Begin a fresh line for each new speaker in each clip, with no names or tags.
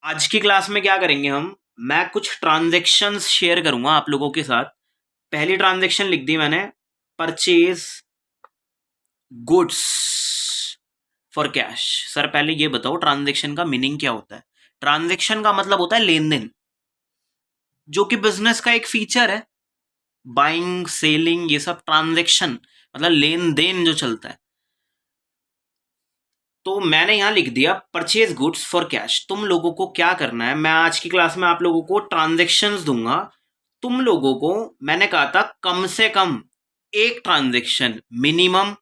आज की क्लास में क्या करेंगे हम। मैं कुछ ट्रांजैक्शंस शेयर करूंगा आप लोगों के साथ। पहली ट्रांजैक्शन लिख दी मैंने, purchase goods for cash. Sir पहले ये बताओ ट्रांजैक्शन का मीनिंग क्या होता है। ट्रांजैक्शन का मतलब होता है लेन देन, जो कि बिजनेस का एक फीचर है। बाइंग सेलिंग ये सब ट्रांजैक्शन मतलब लेन देन जो चलता है। तो मैंने यहां लिख दिया परचेज गुड्स फॉर कैश। तुम लोगों को क्या करना है, मैं आज की क्लास में आप लोगों को ट्रांजैक्शंस दूंगा। तुम लोगों को मैंने कहा था कम से कम एक ट्रांजैक्शन मिनिमम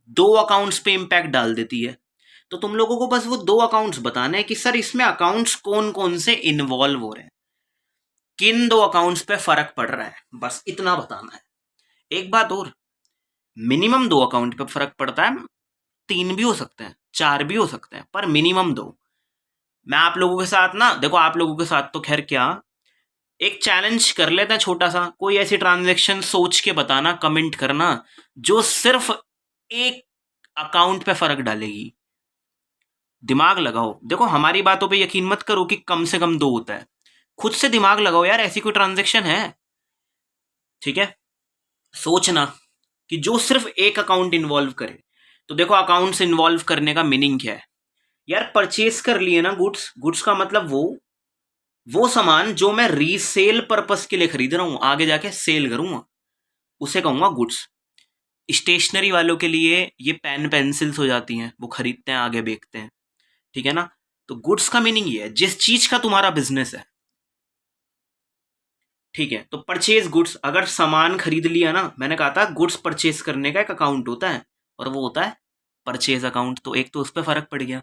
2 अकाउंट्स पे इंपैक्ट डाल देती है। तो तुम लोगों को बस वो 2 अकाउंट्स बताने हैं कि सर इसमें अकाउंट्स कौन कौन से इन्वॉल्व हो रहे हैं, किन 2 अकाउंट्स पे फर्क पड़ रहा है, बस इतना बताना है। एक बात और, मिनिमम 2 अकाउंट पे फर्क पड़ता है, 3 भी हो सकते हैं, 4 भी हो सकते हैं, पर मिनिमम 2। मैं आप लोगों के साथ ना, देखो आप लोगों के साथ तो खैर क्या, एक चैलेंज कर लेते हैं छोटा सा। कोई ऐसी ट्रांजैक्शन सोच के बताना, कमेंट करना, जो सिर्फ एक अकाउंट पे फर्क डालेगी। दिमाग लगाओ। देखो हमारी बातों पे यकीन मत करो कि कम से कम 2 होता है। खुद से दिमाग लगाओ यार, ऐसी कोई ट्रांजैक्शन है? ठीक है, सोचना कि जो सिर्फ एक अकाउंट इन्वॉल्व करे। तो देखो अकाउंट्स इन्वॉल्व करने का मीनिंग क्या है यार। परचेज कर लिए ना गुड्स, गुड्स का मतलब वो सामान जो मैं रीसेल पर्पस के लिए खरीद रहा हूं, आगे जाके सेल करूंगा, उसे कहूंगा गुड्स। स्टेशनरी वालों के लिए ये पेन पेंसिल्स हो जाती हैं, वो खरीदते हैं आगे बेचते हैं, ठीक है ना। तो गुड्स का मीनिंग ये है जिस चीज का तुम्हारा बिजनेस है, ठीक है। तो परचेज गुड्स, अगर सामान खरीद लिया ना, मैंने कहा था गुड्स परचेज करने का एक अकाउंट होता है, और वो होता है परचेज अकाउंट। तो एक तो उस पर फर्क पड़ गया,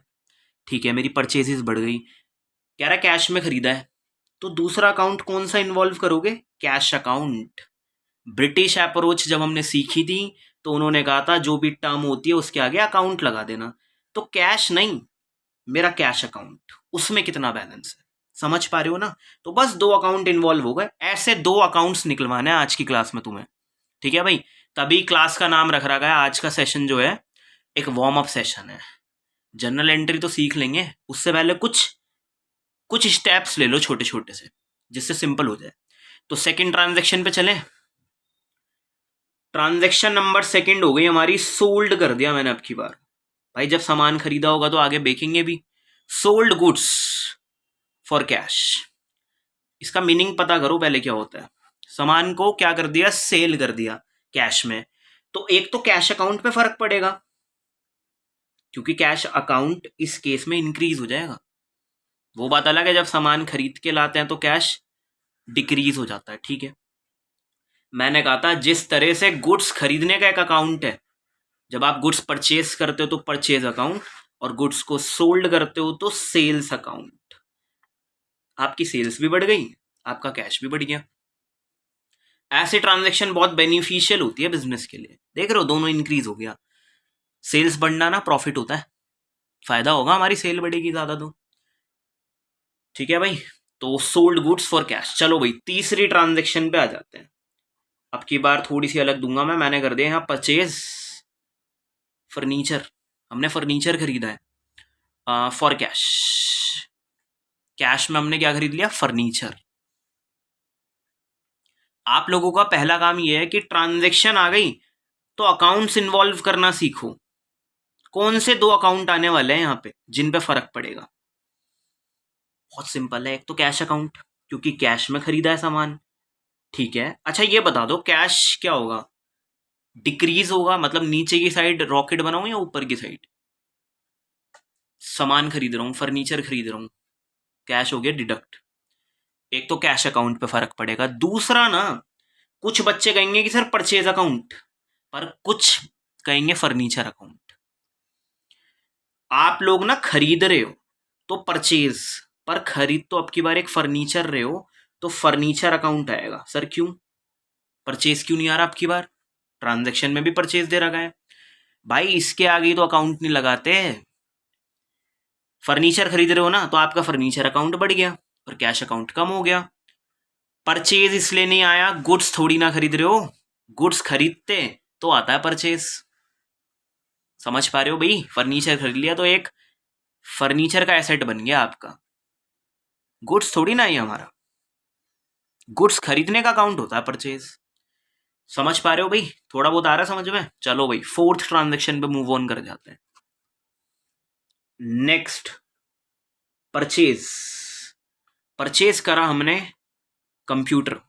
ठीक है, मेरी परचेजेस बढ़ गई। कह रहा कैश में खरीदा है, तो दूसरा अकाउंट कौन सा इन्वॉल्व करोगे? Cash account. ब्रिटिश अप्रोच जब हमने सीखी थी तो उन्होंने कहा था जो भी टर्म होती है उसके आगे अकाउंट लगा देना। तो कैश नहीं, मेरा कैश अकाउंट, उसमें कितना बैलेंस है, समझ पा रहे हो ना। तो बस 2 अकाउंट इन्वॉल्व हो गए, ऐसे 2 अकाउंट्स निकलवाने हैं आज की क्लास में तुम्हें, ठीक है भाई। तभी क्लास का नाम रख रखा है आज का सेशन जो है, एक वार्म अप सेशन है। जनरल एंट्री तो सीख लेंगे, उससे पहले कुछ कुछ स्टेप्स ले लो छोटे छोटे से, जिससे सिंपल हो जाए। तो सेकंड ट्रांजैक्शन पे चलें। ट्रांजैक्शन नंबर सेकंड हो गई हमारी, सोल्ड कर दिया मैंने अब की बार। भाई जब सामान खरीदा होगा तो आगे बेचेंगे भी। सोल्ड गुड्स फॉर कैश, इसका मीनिंग पता करो पहले क्या होता है। सामान को क्या कर दिया, सेल कर दिया कैश में। तो एक तो कैश अकाउंट पे फर्क पड़ेगा, क्योंकि कैश अकाउंट इस केस में इंक्रीज हो जाएगा। वो बात अलग है जब सामान खरीद के लाते हैं तो कैश डिक्रीज हो जाता है, ठीक है। मैंने कहा था जिस तरह से गुड्स खरीदने का एक अकाउंट है, जब आप गुड्स परचेज करते हो तो परचेज अकाउंट, और गुड्स को सोल्ड करते हो तो सेल्स अकाउंट। आपकी सेल्स भी बढ़ गई, आपका कैश भी बढ़ गया। ऐसी ट्रांजैक्शन बहुत बेनिफिशियल होती है बिजनेस के लिए। देख रहे हो दोनों इंक्रीज हो गया। सेल्स बढ़ना ना प्रॉफिट होता है, फायदा होगा, हमारी सेल बढ़ेगी ज्यादा तो, ठीक है भाई। तो सोल्ड गुड्स फॉर कैश। चलो भाई तीसरी ट्रांजैक्शन पे आ जाते हैं। अब की बार थोड़ी सी अलग दूंगा मैंने कर दिया यहाँ परचेज फर्नीचर। हमने फर्नीचर खरीदा है फॉर कैश। कैश में हमने क्या खरीद लिया, फर्नीचर। आप लोगों का पहला काम यह है कि ट्रांजैक्शन आ गई तो अकाउंट्स इन्वॉल्व करना सीखो। कौन से 2 अकाउंट आने वाले हैं यहाँ पे जिन पे फर्क पड़ेगा? बहुत सिंपल है, एक तो कैश अकाउंट, क्योंकि कैश में खरीदा है सामान, ठीक है। अच्छा ये बता दो कैश क्या होगा, डिक्रीज होगा, मतलब नीचे की साइड रॉकेट बनाऊं या ऊपर की साइड? सामान खरीद रहा हूं, फर्नीचर खरीद रहा हूं, कैश हो गया डिडक्ट। एक तो कैश अकाउंट पे फर्क पड़ेगा। दूसरा ना, कुछ बच्चे कहेंगे कि सर परचेज अकाउंट, पर कुछ कहेंगे फर्नीचर अकाउंट। आप लोग ना खरीद रहे हो तो परचेज, पर खरीद तो अब की बार एक फर्नीचर रहे हो तो फर्नीचर अकाउंट आएगा। सर क्यों परचेज क्यों नहीं आ रहा अब की बार? ट्रांजैक्शन में भी परचेज दे रखा है भाई, इसके आगे तो अकाउंट नहीं लगाते। फर्नीचर खरीद रहे हो ना तो आपका फर्नीचर अकाउंट बढ़ गया और कैश अकाउंट कम हो गया। परचेज इसलिए नहीं आया, गुड्स थोड़ी ना खरीद रहे हो, गुड्स खरीदते तो आता है परचेज। समझ पा रहे हो भाई? फर्नीचर खरीद लिया तो एक फर्नीचर का एसेट बन गया आपका। गुड्स थोड़ी ना ये हमारा, गुड्स खरीदने का अकाउंट होता है परचेज। समझ पा रहे हो भाई? थोड़ा बहुत आ रहा है समझ में? चलो भाई फोर्थ ट्रांजेक्शन पे मूव ऑन कर जाते हैं। नेक्स्ट परचेज, परचेज करा हमने कंप्यूटर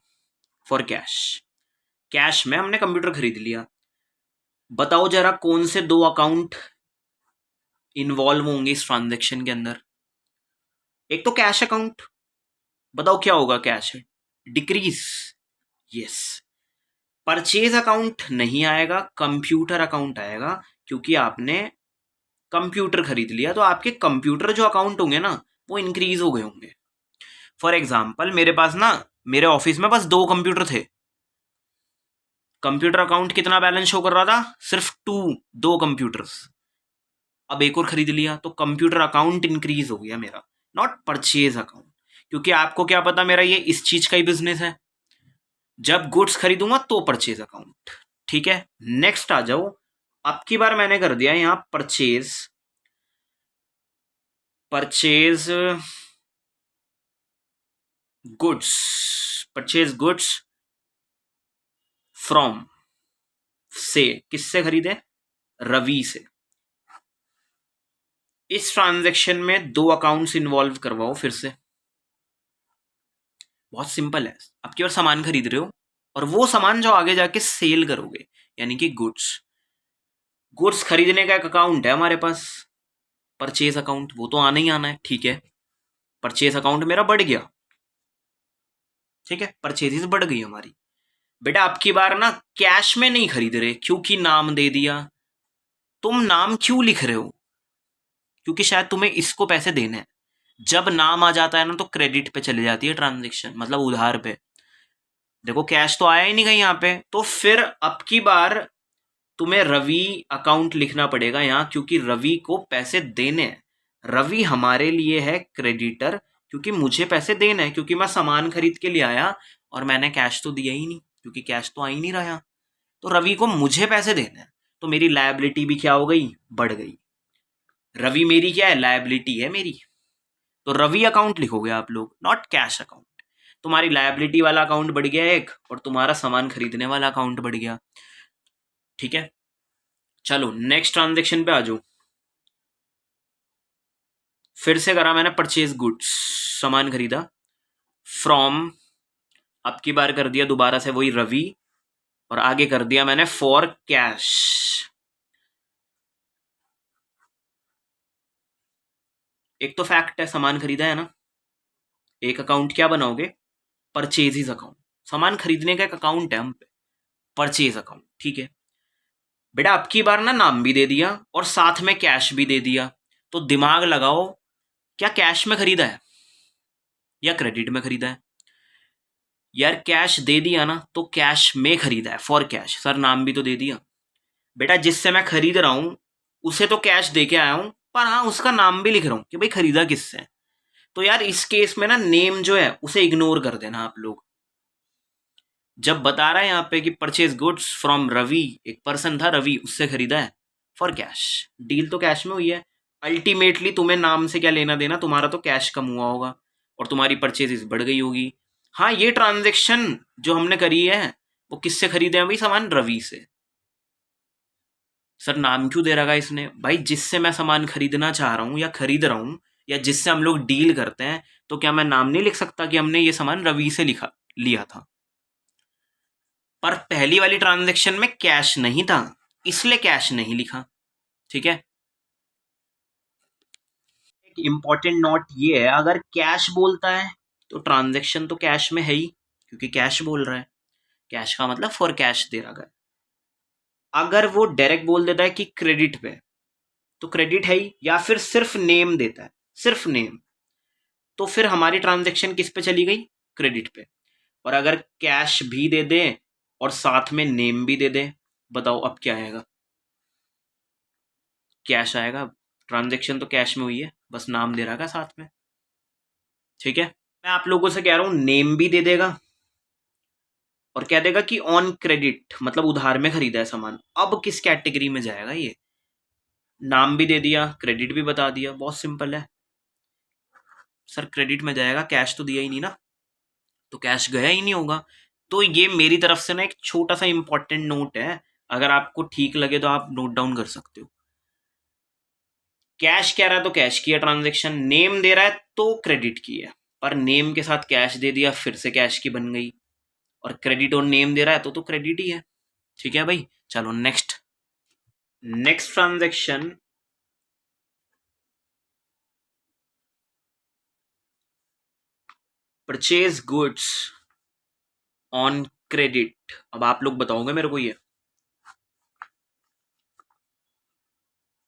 फॉर कैश, कैश में हमने कंप्यूटर खरीद लिया। बताओ जरा कौन से दो अकाउंट इन्वॉल्व होंगे इस ट्रांजेक्शन के अंदर? एक तो कैश अकाउंट, बताओ क्या होगा कैश है? Decrease, yes. परचेज अकाउंट नहीं आएगा, कंप्यूटर अकाउंट आएगा, क्योंकि आपने कंप्यूटर खरीद लिया तो आपके कंप्यूटर जो अकाउंट होंगे ना वो इंक्रीज हो गए होंगे। फॉर एग्जाम्पल मेरे पास ना, मेरे ऑफिस में बस 2 कंप्यूटर थे, कंप्यूटर अकाउंट कितना बैलेंस शो कर रहा था? सिर्फ 2 कंप्यूटर्स। अब एक और खरीद लिया तो कंप्यूटर अकाउंट इंक्रीज हो गया मेरा, नॉट परचेज अकाउंट, क्योंकि आपको क्या पता मेरा ये इस चीज का ही बिजनेस है। जब गुड्स खरीदूंगा तो परचेज अकाउंट, ठीक है। नेक्स्ट आ जाओ, अब की बार मैंने कर दिया यहां purchase, purchase goods, purchase goods from, से, किससे खरीदे? रवि से। इस ट्रांजैक्शन में 2 अकाउंट्स इन्वॉल्व करवाओ फिर से। बहुत सिंपल है, अब की बार सामान खरीद रहे हो और वो सामान जो आगे जाके सेल करोगे, यानी कि गुड्स, गुड्स खरीदने का एक अकाउंट है हमारे पास, परचेज अकाउंट, वो तो आना ही आना है, ठीक है। परचेज अकाउंट मेरा बढ़ गया, ठीक है, परचेजेस बढ़ गई हमारी। बेटा अब की बार ना कैश में नहीं खरीद रहे, क्योंकि नाम दे दिया। तुम नाम क्यों लिख रहे हो? क्योंकि शायद तुम्हें इसको पैसे देने हैं। जब नाम आ जाता है ना तो क्रेडिट पे चली जाती है ट्रांजेक्शन, मतलब उधार पे। देखो कैश तो आया ही नहीं कहीं यहाँ पे, तो फिर अब की बार तुम्हें रवि अकाउंट लिखना पड़ेगा यहाँ, क्योंकि रवि को पैसे देने हैं। रवि हमारे लिए है क्रेडिटर, क्योंकि मुझे पैसे देने हैं, क्योंकि मैं सामान खरीद के लिए आया और मैंने कैश तो दिया ही नहीं, क्योंकि कैश तो आ ही नहीं रहा यहाँ। तो रवि को मुझे पैसे देने हैं, तो मेरी लायबिलिटी भी क्या हो गई? बढ़ गई। रवि मेरी क्या है? लायबिलिटी है मेरी। तो रवि अकाउंट लिखोगे आप लोग, नॉट कैश अकाउंट। तुम्हारी लायबिलिटी वाला अकाउंट बढ़ गया एक, और तुम्हारा सामान खरीदने वाला अकाउंट बढ़ गया, ठीक है। चलो नेक्स्ट ट्रांजेक्शन पे आ जाओ। फिर से करा मैंने परचेज गुड्स, सामान खरीदा, फ्रॉम, अब की बार कर दिया दोबारा से वही रवि, और आगे कर दिया मैंने फॉर कैश। एक तो फैक्ट है सामान खरीदा है ना, एक अकाउंट क्या बनाओगे? Purchases account. सामान खरीदने का एक अकाउंट है हम पे, परचेज अकाउंट, ठीक है। बेटा अब की बार ना नाम भी दे दिया और साथ में कैश भी दे दिया, तो दिमाग लगाओ, क्या कैश में खरीदा है या क्रेडिट में खरीदा है? यार कैश दे दिया ना तो कैश में खरीदा है, फॉर कैश। सर नाम भी तो दे दिया। बेटा जिससे मैं खरीद रहा हूं उसे तो कैश दे के आया हूं, पर हाँ उसका नाम भी लिख रहा हूं कि भाई खरीदा किससे। तो यार इस केस में ना नेम जो है उसे इग्नोर कर देना आप लोग। जब बता रहा है यहाँ पे कि परचेज गुड्स फ्रॉम रवि, एक पर्सन था रवि, उससे खरीदा है फॉर कैश, डील तो कैश में हुई है। अल्टीमेटली तुम्हें नाम से क्या लेना देना, तुम्हारा तो कैश कम हुआ होगा और तुम्हारी परचेजेस बढ़ गई होगी। हाँ ये ट्रांजेक्शन जो हमने करी है वो किससे खरीदे हैं भाई? सामान रवि से। सर नाम क्यों दे रखा है इसने? भाई जिससे मैं सामान खरीदना चाह रहा हूँ या खरीद रहा हूँ, या जिससे हम लोग डील करते हैं, तो क्या मैं नाम नहीं लिख सकता कि हमने ये सामान रवि से लिखा लिया था? पर पहली वाली ट्रांजैक्शन में कैश नहीं था, इसलिए कैश नहीं लिखा, ठीक है। एक इंपॉर्टेंट नोट ये है, अगर कैश बोलता है तो ट्रांजैक्शन तो कैश में है ही, क्योंकि कैश बोल रहा है, कैश का मतलब फॉर कैश दे रहा है। अगर वो डायरेक्ट बोल देता है कि क्रेडिट पे, तो क्रेडिट है ही, या फिर सिर्फ नेम देता है, सिर्फ नेम, तो फिर हमारी ट्रांजैक्शन किस पे चली गई? क्रेडिट पे। और अगर कैश भी दे दे और साथ में नेम भी दे दे, बताओ अब क्या आएगा? कैश आएगा। ट्रांजैक्शन तो कैश में हुई है, बस नाम दे रहा है साथ में, ठीक है। मैं आप लोगों से कह रहा हूं नेम भी दे देगा और कह देगा कि ऑन क्रेडिट, मतलब उधार में खरीदा है सामान। अब किस कैटेगरी में जाएगा ये? नाम भी दे दिया, क्रेडिट भी बता दिया, बहुत सिंपल है। सर क्रेडिट में जाएगा, कैश तो दिया ही नहीं ना, तो कैश गया ही नहीं होगा। तो ये मेरी तरफ से ना एक छोटा सा इंपॉर्टेंट नोट है, अगर आपको ठीक लगे तो आप नोट डाउन कर सकते हो। कैश कह रहा है तो कैश की है ट्रांजेक्शन, नेम दे रहा है तो क्रेडिट की है, पर नेम के साथ कैश दे दिया फिर से कैश की बन गई, और क्रेडिट और नेम दे रहा है तो क्रेडिट ही है। ठीक है भाई, चलो next. Next transaction, purchase goods on credit. अब आप लोग बताओगे मेरे को, ये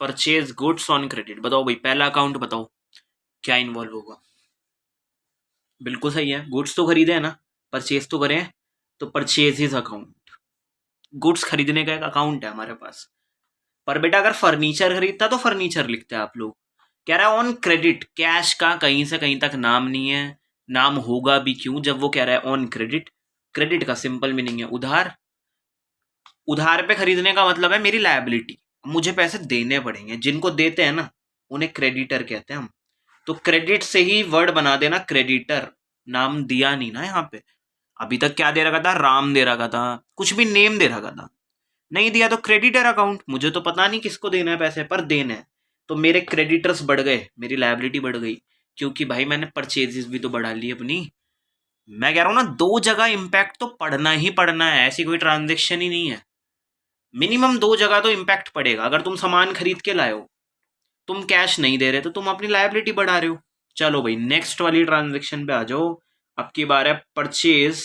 परचेज गुड्स ऑन क्रेडिट, बताओ भाई, पहला अकाउंट बताओ क्या इन्वॉल्व होगा। बिल्कुल सही है, गुड्स तो खरीदे है ना, परचेज तो करें, तो परचेज अकाउंट, गुड्स खरीदने का एक अकाउंट है हमारे पास। पर बेटा अगर फर्नीचर खरीदता तो फर्नीचर लिखते हैं आप लोग। कह रहा है ऑन क्रेडिट, कैश का कहीं से कहीं तक नाम नहीं है, नाम होगा भी क्यों जब वो कह रहा है ऑन क्रेडिट। क्रेडिट का सिंपल मीनिंग है उधार, उधार पे खरीदने का मतलब है मेरी लायबिलिटी, मुझे पैसे देने पड़ेंगे, जिनको देते हैं ना उन्हें क्रेडिटर कहते हैं हम। तो क्रेडिट से ही वर्ड बना देना क्रेडिटर, नाम दिया नहीं ना यहाँ पे। अभी तक क्या दे रखा था, राम दे रखा था, कुछ भी नेम दे रखा था, नहीं दिया तो क्रेडिटर अकाउंट, मुझे तो पता नहीं किसको देना है पैसे, पर देना है, तो मेरे क्रेडिटर्स बढ़ गए, मेरी लायबिलिटी बढ़ गई, क्योंकि भाई मैंने परचेजेस भी तो बढ़ा ली अपनी। मैं कह रहा हूँ ना, दो जगह इम्पैक्ट तो पड़ना ही पड़ना है, ऐसी कोई ट्रांजेक्शन ही नहीं है, मिनिमम दो जगह तो इम्पैक्ट पड़ेगा। अगर तुम सामान खरीद के लाए हो, तुम कैश नहीं दे रहे, तो तुम अपनी लायबिलिटी बढ़ा रहे हो। चलो भाई नेक्स्ट वाली ट्रांजेक्शन पे आ जाओ। अब की बार है परचेज,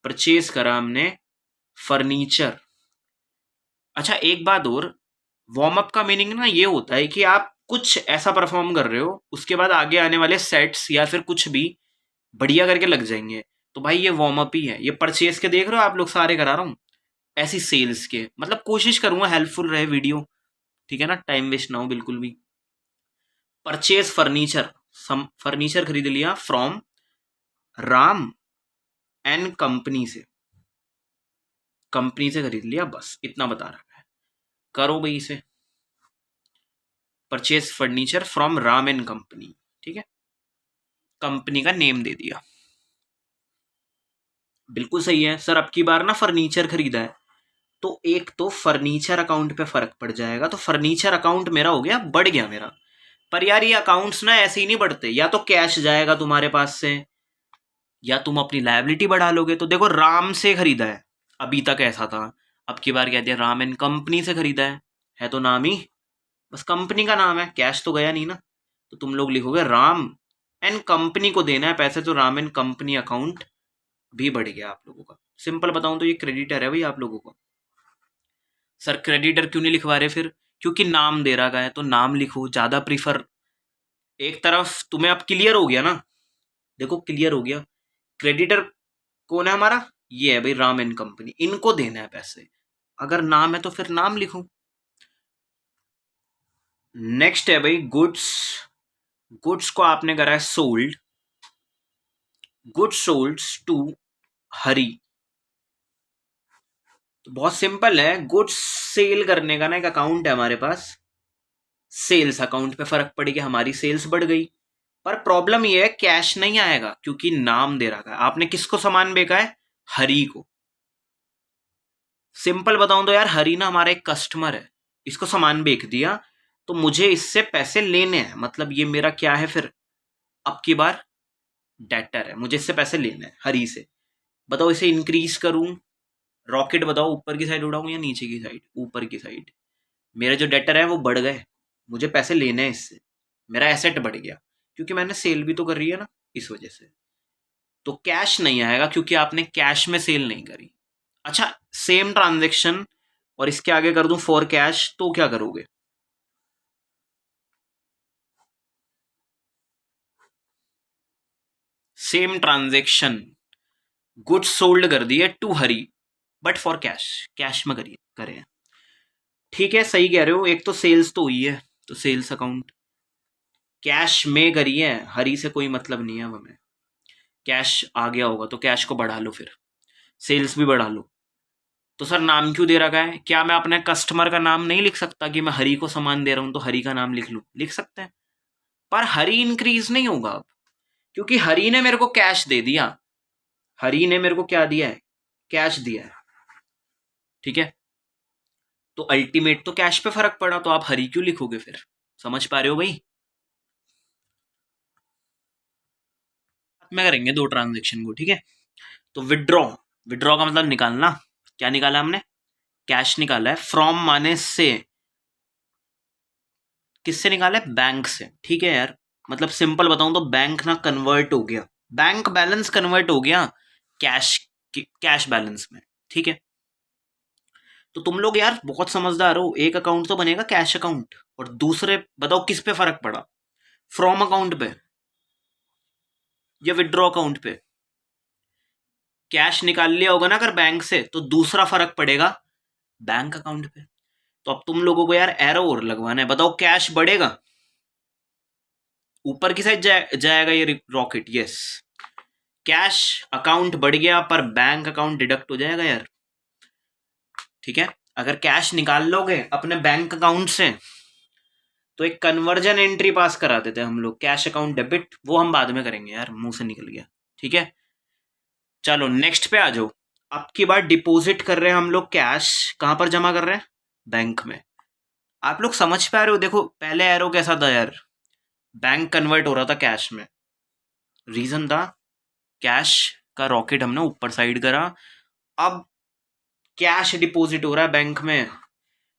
परचेज करा हमने फर्नीचर। अच्छा एक बात और, वार्म अप का मीनिंग ना ये होता है कि आप कुछ ऐसा परफॉर्म कर रहे हो, उसके बाद आगे आने वाले सेट्स या फिर कुछ भी बढ़िया करके लग जाएंगे, तो भाई ये वार्म अप ही है। ये परचेज के देख रहे हो आप लोग सारे करा रहा हूँ, ऐसी सेल्स के, मतलब कोशिश करूंगा हेल्पफुल रहे वीडियो, ठीक है ना, टाइम वेस्ट ना हो बिल्कुल भी। परचेज फर्नीचर, फर्नीचर खरीद लिया फ्रॉम राम एंड कंपनी से, कंपनी से खरीद लिया, बस इतना बता रहा है, करो भाई इसे, purchase furniture from Ram and company, ठीक है, कंपनी का नेम दे दिया, बिल्कुल सही है सर। अब की बार ना फर्नीचर खरीदा है, तो एक तो फर्नीचर अकाउंट पे फर्क पड़ जाएगा, तो फर्नीचर अकाउंट मेरा हो गया, बढ़ गया मेरा। पर यार ये अकाउंट्स ना ऐसे ही नहीं बढ़ते, या तो कैश जाएगा तुम्हारे पास से, या तुम अपनी लायबिलिटी बढ़ा लोगे। तो देखो राम से खरीदा है, अभी तक ऐसा था, अब की बार कह दिया राम एंड कंपनी से खरीदा है तो नाम ही बस कंपनी का नाम है, कैश तो गया नहीं ना, तो तुम लोग लिखोगे राम एंड कंपनी को देना है पैसे, तो राम एंड कंपनी अकाउंट भी बढ़ गया आप लोगों का। सिंपल बताऊं तो ये क्रेडिटर है भाई आप लोगों को। सर क्रेडिटर क्यों नहीं लिखवा रहे फिर, क्योंकि नाम दे रखा है तो नाम लिखो, ज़्यादा प्रीफर। एक तरफ तुम्हें अब क्लियर हो गया ना, देखो क्लियर हो गया, क्रेडिटर कौन है हमारा, ये है भाई राम एंड कंपनी, इनको देना है पैसे, अगर नाम है तो फिर नाम लिखो। नेक्स्ट है भाई गुड्स, गुड्स को आपने करा है सोल्ड, गुड्स सोल्ड टू हरी। तो बहुत सिंपल है, गुड्स सेल करने का ना एक अकाउंट है हमारे पास, सेल्स अकाउंट पे फर्क पड़ गया, हमारी सेल्स बढ़ गई। पर प्रॉब्लम ये है कैश नहीं आएगा, क्योंकि नाम दे रखा है, आपने किसको सामान बेचा है, हरी को। सिंपल बताऊं तो यार हरी ना हमारा एक कस्टमर है, इसको सामान बेच दिया, तो मुझे इससे पैसे लेने हैं, मतलब ये मेरा क्या है फिर, अब की बार डेटर है, मुझे इससे पैसे लेने हैं हरी से। बताओ इसे इंक्रीज करूं, रॉकेट बताओ, ऊपर की साइड उड़ाऊं या नीचे की साइड, ऊपर की साइड। मेरे जो डेटर है वो बढ़ गए, मुझे पैसे लेने हैं इससे, मेरा एसेट बढ़ गया, क्योंकि मैंने सेल भी तो कर रही है ना, इस वजह से। तो कैश नहीं आएगा क्योंकि आपने कैश में सेल नहीं करी। अच्छा सेम ट्रांजेक्शन और इसके आगे कर दूं फॉर कैश, तो क्या करोगे, सेम ट्रांजेक्शन, गुड्स सोल्ड कर दिए to Hari, but for cash, cash में करिए करें, ठीक है सही कह रहे हो। एक तो सेल्स तो हुई है, तो सेल्स अकाउंट, कैश में करिए, हरी से कोई मतलब नहीं है अब हमें, कैश आ गया होगा तो कैश को बढ़ा लो, फिर सेल्स भी बढ़ा लो। तो सर नाम क्यों दे रखा है, क्या मैं अपने कस्टमर का नाम नहीं लिख सकता कि मैं हरी को सामान दे रहा हूं तो हरी का नाम लिख लूं, लिख सकते हैं, पर हरी इंक्रीज नहीं होगा अब, क्योंकि हरी ने मेरे को कैश दे दिया, हरी ने मेरे को क्या दिया है, कैश दिया है, ठीक है। तो अल्टीमेट तो कैश पे फर्क पड़ा, तो आप हरी क्यों लिखोगे फिर? समझ पा रहे हो भाई? में करेंगे दो ट्रांजेक्शन को, ठीक है। तो विड्रॉ, विड्रॉ का मतलब निकालना। क्या निकाला हमने? कैश निकाला है। फ्रॉम माने से, किससे निकाला है? बैंक से, ठीक है यार। मतलब सिंपल बताऊं तो बैंक ना कन्वर्ट हो गया, बैंक बैलेंस कन्वर्ट हो गया कैश, कैश बैलेंस में, ठीक है। तो तुम लोग यार बहुत समझदार हो, एक अकाउंट तो बनेगा कैश अकाउंट, और दूसरे बताओ किस पे फर्क पड़ा, फ्रॉम अकाउंट पे या विड्रॉ अकाउंट पे? कैश निकाल लिया होगा ना अगर बैंक से, तो दूसरा फर्क पड़ेगा बैंक अकाउंट पे। तो अब तुम लोगों को यार एरो और लगवाना है, बताओ कैश बढ़ेगा, ऊपर की साइड जाएगा ये रॉकेट, यस। कैश अकाउंट बढ़ गया पर बैंक अकाउंट डिडक्ट हो जाएगा यार, ठीक है। अगर कैश निकाल लोगे अपने बैंक अकाउंट से तो एक कन्वर्जन एंट्री पास करा देते हैं हम लोग, कैश अकाउंट डेबिट, वो हम बाद में करेंगे यार, मुंह से निकल गया, ठीक है। चलो नेक्स्ट पे आ जाओ। अब की बार डिपॉजिट कर रहे हैं हम लोग कैश, कहां पर जमा कर रहे हैं? बैंक में। आप लोग समझ पा रहे हो? देखो पहले एरो कैसा था यार, बैंक कन्वर्ट हो रहा था कैश में, रीजन था कैश का रॉकेट हमने ऊपर साइड करा, अब कैश डिपॉजिट हो रहा है बैंक में।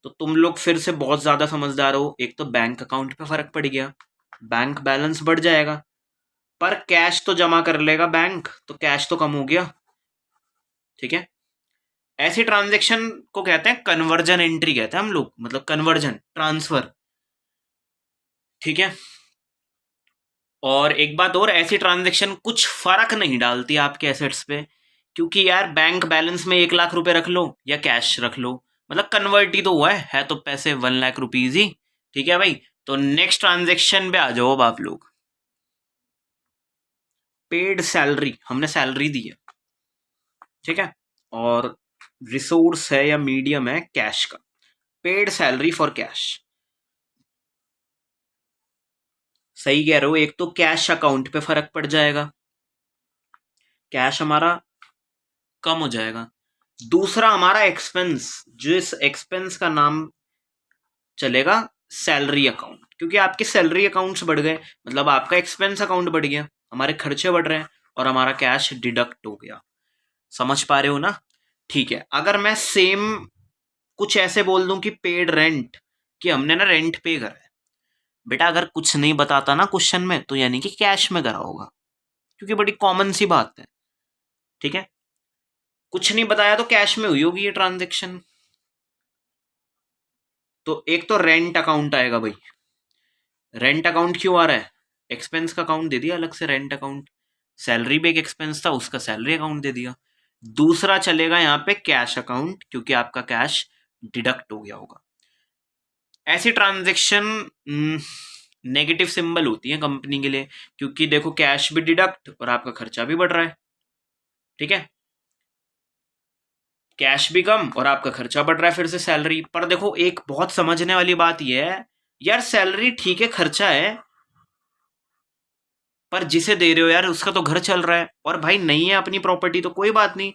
तो तुम लोग फिर से बहुत ज्यादा समझदार हो, एक तो बैंक अकाउंट पे फर्क पड़ गया, बैंक बैलेंस बढ़ जाएगा, पर कैश तो जमा कर लेगा बैंक, तो कैश तो कम हो गया, ठीक है। ऐसी ट्रांजेक्शन को कहते हैं कन्वर्जन एंट्री, कहते हैं हम लोग, मतलब कन्वर्जन, ट्रांसफर, ठीक है। और एक बात और, ऐसी ट्रांजेक्शन कुछ फर्क नहीं डालती आपके एसेट्स पे, क्योंकि यार बैंक बैलेंस में 1 लाख रुपए रख लो या कैश रख लो, मतलब कन्वर्ट ही तो हुआ है तो पैसे 1 लाख रुपीज ही, ठीक है भाई। तो नेक्स्ट ट्रांजेक्शन पे आ जाओ अब आप लोग। पेड सैलरी, हमने सैलरी दी है, ठीक है, और रिसोर्स है या मीडियम है कैश का, पेड सैलरी फॉर कैश। सही कह रहे हो, एक तो कैश अकाउंट पे फर्क पड़ जाएगा, कैश हमारा कम हो जाएगा, दूसरा हमारा एक्सपेंस, जिस एक्सपेंस का नाम चलेगा सैलरी अकाउंट, क्योंकि आपके सैलरी अकाउंट्स बढ़ गए मतलब आपका एक्सपेंस अकाउंट बढ़ गया, हमारे खर्चे बढ़ रहे हैं और हमारा कैश डिडक्ट हो गया। समझ पा रहे हो ना? ठीक है। अगर मैं सेम कुछ ऐसे बोल दूं कि पेड रेंट, कि हमने ना रेंट पे करा है, बेटा अगर कुछ नहीं बताता ना क्वेश्चन में तो यानी कि कैश में करा होगा, क्योंकि बड़ी कॉमन सी बात है, ठीक है। कुछ नहीं बताया तो कैश में हुई होगी ये ट्रांजेक्शन। तो एक तो रेंट अकाउंट आएगा भाई, रेंट अकाउंट क्यों आ रहा है? एक्सपेंस का अकाउंट दे दिया अलग से रेंट अकाउंट, सैलरी भी एक एक्सपेंस था उसका सैलरी अकाउंट दे दिया। दूसरा चलेगा यहाँ पे कैश अकाउंट, क्योंकि आपका कैश डिडक्ट हो गया होगा। ऐसी ट्रांजेक्शन नेगेटिव सिंबल होती है कंपनी के लिए, क्योंकि देखो कैश भी डिडक्ट और आपका खर्चा भी बढ़ रहा है, ठीक है। कैश भी कम और आपका खर्चा बढ़ रहा है फिर से सैलरी पर। देखो एक बहुत समझने वाली बात यह है यार, सैलरी ठीक है खर्चा है, पर जिसे दे रहे हो यार उसका तो घर चल रहा है, और भाई नहीं है अपनी प्रॉपर्टी तो कोई बात नहीं,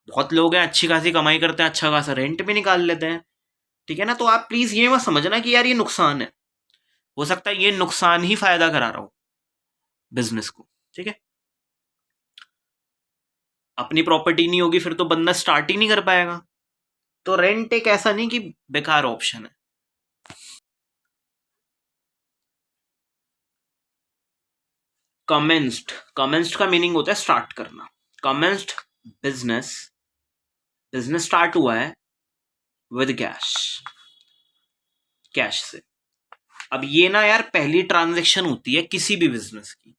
बहुत लोग हैं अच्छी खासी कमाई करते हैं, अच्छा खासा रेंट भी निकाल लेते हैं, ठीक है ना। तो आप प्लीज ये मत समझना कि यार ये नुकसान है, हो सकता है ये नुकसान ही फायदा करा रहा हो बिजनेस को, ठीक है। अपनी प्रॉपर्टी नहीं होगी फिर तो बंदा स्टार्ट ही नहीं कर पाएगा। तो रेंट एक ऐसा नहीं कि बेकार ऑप्शन है। कमेंस्ड, कमेंस्ड का मीनिंग होता है स्टार्ट करना। कमेंस्ड बिजनेस, बिजनेस स्टार्ट हुआ है विद कैश, कैश से। अब ये ना यार पहली ट्रांजैक्शन होती है किसी भी बिजनेस की,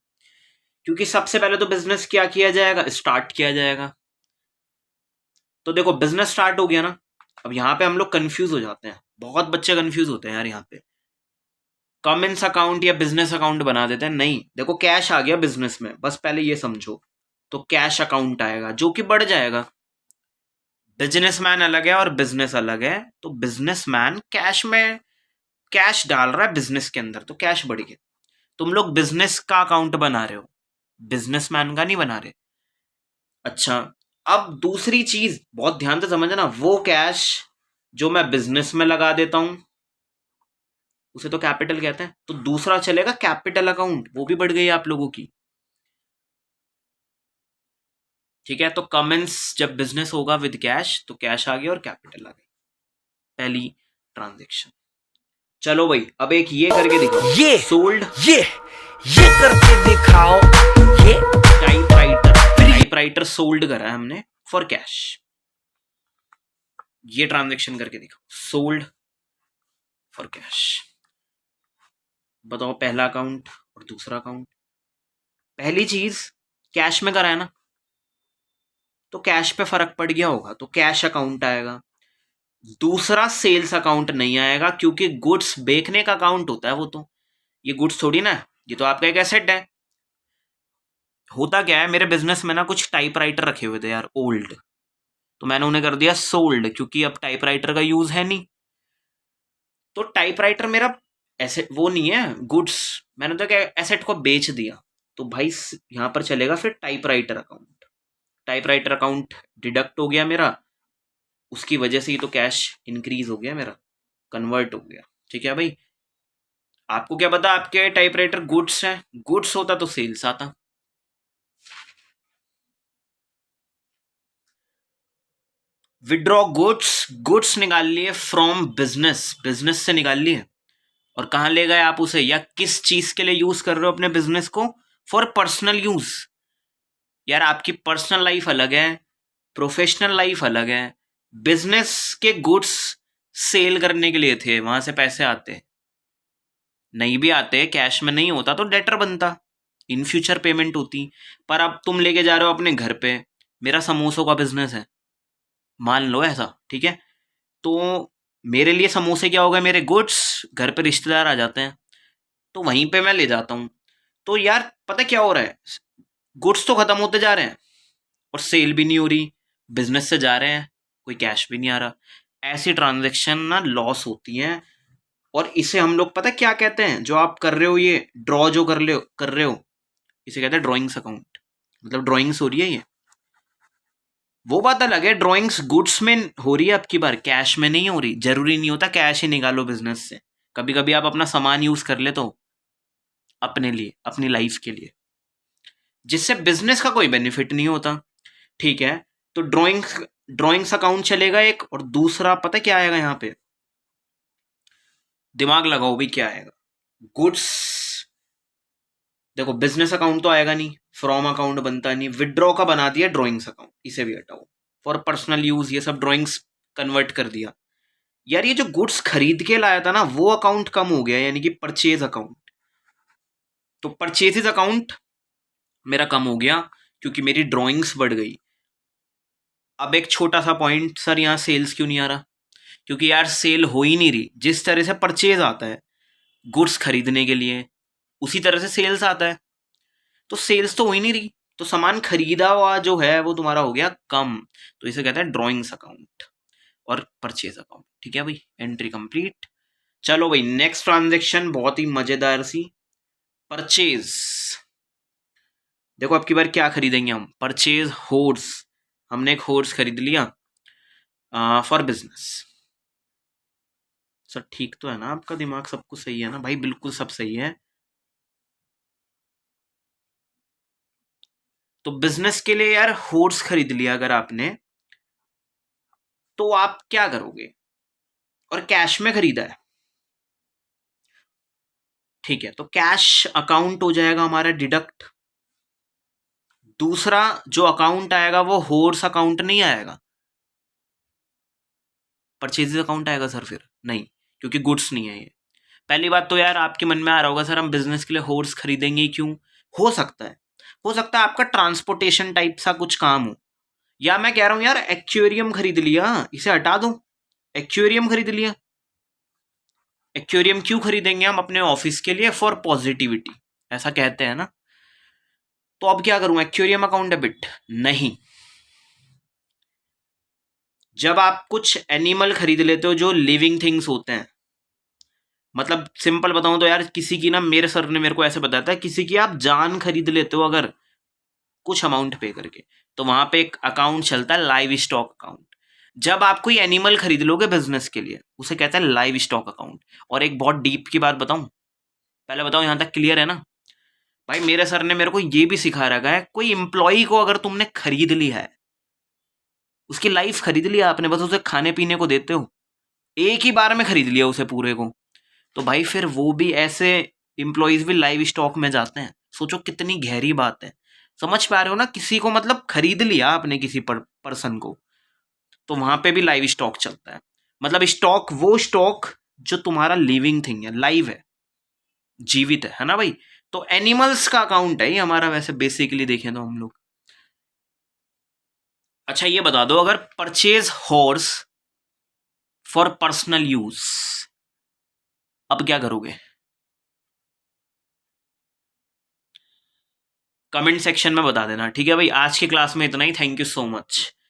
क्योंकि सबसे पहले तो बिजनेस क्या किया जाएगा, स्टार्ट किया जाएगा। तो देखो बिजनेस स्टार्ट हो गया ना, अब यहाँ पे हम लोग कंफ्यूज हो जाते हैं, बहुत बच्चे कंफ्यूज होते हैं यार यहाँ पे, कॉमन्स अकाउंट या बिजनेस अकाउंट बना देते हैं। नहीं देखो कैश आ गया बिजनेस में, बस पहले ये समझो, तो कैश अकाउंट आएगा जो कि बढ़ जाएगा। बिजनेसमैन अलग है और बिजनेस अलग है, तो बिजनेसमैन कैश में कैश डाल रहा है बिजनेस के अंदर, तो कैश बढ़ गया। तुम लोग बिजनेस का अकाउंट बना रहे हो, बिजनेसमैन का नहीं बना रहे। अच्छा, अब दूसरी चीज बहुत ध्यान से समझना, वो कैश जो मैं बिजनेस में लगा देता हूं उसे तो कैपिटल कहते हैं। तो दूसरा चलेगा कैपिटल अकाउंट, वो भी बढ़ गई आप लोगों की। ठीक है, तो कमेंस जब बिजनेस होगा विद कैश तो कैश आ गया और कैपिटल आ गई, पहली ट्रांजेक्शन। चलो भाई, अब एक ये करके दिखाओ,
ये
सोल्ड
ये करके दिखाओ। ये
टाइपराइटर सोल्ड करा है हमने फॉर कैश। ये ट्रांजेक्शन करके दिखाओ, सोल्ड फॉर कैश। बताओ पहला अकाउंट और दूसरा अकाउंट। पहली चीज कैश में करा है ना, तो कैश पे फर्क पड़ गया होगा, तो कैश अकाउंट आएगा। दूसरा सेल्स अकाउंट नहीं आएगा, क्योंकि गुड्स बेचने का अकाउंट होता है वो तो, ये गुड्स थोड़ी ना है, ये तो आपका एक एसेट है। होता क्या है, मेरे बिजनेस में ना कुछ टाइपराइटर रखे हुए थे यार ओल्ड, तो मैंने उन्हें कर दिया सोल्ड, क्योंकि अब टाइपराइटर का यूज है नहीं। तो टाइपराइटर मेरा एसेट वो नहीं है, गुड्स, मैंने तो क्या एसेट को बेच दिया। तो भाई यहां पर चलेगा फिर typewriter account. Typewriter account deduct हो गया मेरा, उसकी वजह से ही तो कैश इंक्रीज हो गया मेरा, कन्वर्ट हो गया। ठीक है भाई, आपको क्या पता आपके टाइपराइटर गुड्स हैं, गुड्स होता तो सेल्स आता। विड्रॉ गुड्स, गुड्स निकाल लिए फ्रॉम बिजनेस, बिजनेस से निकाल लिए, और कहां ले गए आप उसे, या किस चीज के लिए यूज कर रहे हो अपने बिजनेस को, फॉर पर्सनल यूज। यार आपकी पर्सनल लाइफ अलग है, प्रोफेशनल लाइफ अलग है। बिजनेस के गुड्स सेल करने के लिए थे, वहां से पैसे आते, नहीं भी आते, कैश में नहीं होता तो डेटर बनता, इन फ्यूचर पेमेंट होती। पर अब तुम लेके जा रहे हो अपने घर पे, मेरा समोसों का बिजनेस है, मान लो ऐसा, ठीक है, तो मेरे लिए समोसे क्या होगा, मेरे गुड्स, घर पे रिश्तेदार आ जाते हैं तो वहीं पे मैं ले जाता हूँ। तो यार पता क्या हो रहा है, गुड्स तो खत्म होते जा रहे हैं और सेल भी नहीं हो रही, बिजनेस से जा रहे हैं, कोई कैश भी नहीं आ रहा। ऐसी ट्रांजेक्शन ना लॉस होती हैं, और इसे हम लोग पता क्या कहते हैं, जो आप कर रहे हो ये ड्रॉ जो कर रहे हो, इसे कहते हैं ड्रॉइंग्स अकाउंट, मतलब ड्रॉइंग्स हो रही है ये। वो बात अलग है, ड्रॉइंग्स गुड्स में हो रही है, अब की बार कैश में नहीं हो रही। जरूरी नहीं होता कैश ही निकालो बिजनेस से, कभी कभी आप अपना सामान यूज कर ले तो अपने लिए, अपनी लाइफ के लिए, जिससे बिजनेस का कोई बेनिफिट नहीं होता। ठीक है, तो ड्रॉइंग्स अकाउंट चलेगा एक, और दूसरा पता क्या आएगा यहाँ पे, दिमाग लगाओ भी क्या आएगा। गुड्स, देखो बिजनेस अकाउंट तो आएगा नहीं, फ्रॉम अकाउंट बनता नहीं, विड्रॉ का बना दिया ड्रॉइंग्स अकाउंट, इसे भी हटाओ, फॉर पर्सनल यूज ये सब ड्रॉइंग्स कन्वर्ट कर दिया। यार ये जो गुड्स खरीद के लाया था ना, वो अकाउंट कम हो गया, यानी कि परचेज अकाउंट। तो परचेजेज अकाउंट मेरा कम हो गया, क्योंकि मेरी ड्रॉइंग्स बढ़ गई। अब एक छोटा सा पॉइंट, सर यहाँ सेल्स क्यों नहीं आ रहा, क्योंकि यार सेल हो ही नहीं रही। जिस तरह से परचेज आता है गुड्स खरीदने के लिए, उसी तरह से सेल्स आता है, तो सेल्स तो हो ही नहीं रही, तो सामान खरीदा हुआ जो है वो तुम्हारा हो गया कम। तो इसे कहते हैं ड्रॉइंग्स अकाउंट और परचेज अकाउंट। ठीक है भाई, एंट्री कंप्लीट। चलो भाई, नेक्स्ट ट्रांजेक्शन बहुत ही मजेदार सी, परचेज। देखो अब की बार क्या खरीदेंगे हम, परचेज होर्स। हमने एक होर्स खरीद लिया फॉर बिजनेस। सर ठीक तो है ना, आपका दिमाग सब कुछ सही है ना भाई, बिल्कुल सब सही है। तो बिजनेस के लिए यार होर्स खरीद लिया अगर आपने, तो आप क्या करोगे, और कैश में खरीदा है, ठीक है, तो कैश अकाउंट हो जाएगा हमारा डिडक्ट। दूसरा जो अकाउंट आएगा वो होर्स अकाउंट नहीं आएगा, परचेजेस अकाउंट आएगा सर फिर नहीं, क्योंकि गुड्स नहीं है ये। पहली बात तो यार आपके मन में आ रहा होगा, सर हम बिजनेस के लिए होर्स खरीदेंगे ही क्यों। हो सकता है, हो सकता है आपका ट्रांसपोर्टेशन टाइप सा कुछ काम हो, या मैं कह रहा हूं यार एक्वेरियम खरीद लिया, इसे हटा दो, एक्वेरियम खरीद लिया। एक्वेरियम क्यों खरीदेंगे हम, अपने ऑफिस के लिए, फॉर पॉजिटिविटी, ऐसा कहते हैं ना। तो अब क्या करूं, एक्वेरियम अकाउंट डेबिट नहीं। जब आप कुछ एनिमल खरीद लेते हो जो लिविंग थिंग्स होते हैं, मतलब सिंपल बताऊं तो यार, किसी की ना, मेरे सर ने मेरे को ऐसे बताया था, किसी की आप जान खरीद लेते हो अगर, कुछ अमाउंट पे करके। तो वहां पे एक अकाउंट चलता है लाइव स्टॉक अकाउंट। जब आप कोई एनिमल खरीद लोगे बिजनेस के लिए, उसे कहते हैं लाइव स्टॉक अकाउंट। और एक बहुत डीप की बात बताऊं, पहले बताओ यहां तक क्लियर है ना? भाई मेरे सर ने मेरे को ये भी सिखा रखा है, कोई एम्प्लॉय को अगर तुमने खरीद लिया है, उसकी लाइफ खरीद लिया आपने, बस उसे खाने पीने को देते हो, एक ही बार में खरीद लिया उसे पूरे को, तो भाई फिर वो भी ऐसे एम्प्लॉयज भी लाइव स्टॉक में जाते हैं। सोचो कितनी गहरी बात है। समझ पा रहे हो ना? किसी को मतलब खरीद लिया आपने, किसी पर्सन को, तो वहां पे भी लाइव स्टॉक चलता है। मतलब स्टॉक, वो स्टॉक जो तुम्हारा लिविंग थिंग है, लाइव है, जीवित है ना भाई? तो एनिमल्स का अकाउंट है ये हमारा, वैसे बेसिकली देखें तो हम लोग। अच्छा ये बता दो, अगर purchase horse for personal use, अब क्या करोगे? कमेंट सेक्शन में बता देना, ठीक है भाई? आज की क्लास में इतना ही। Thank you so much.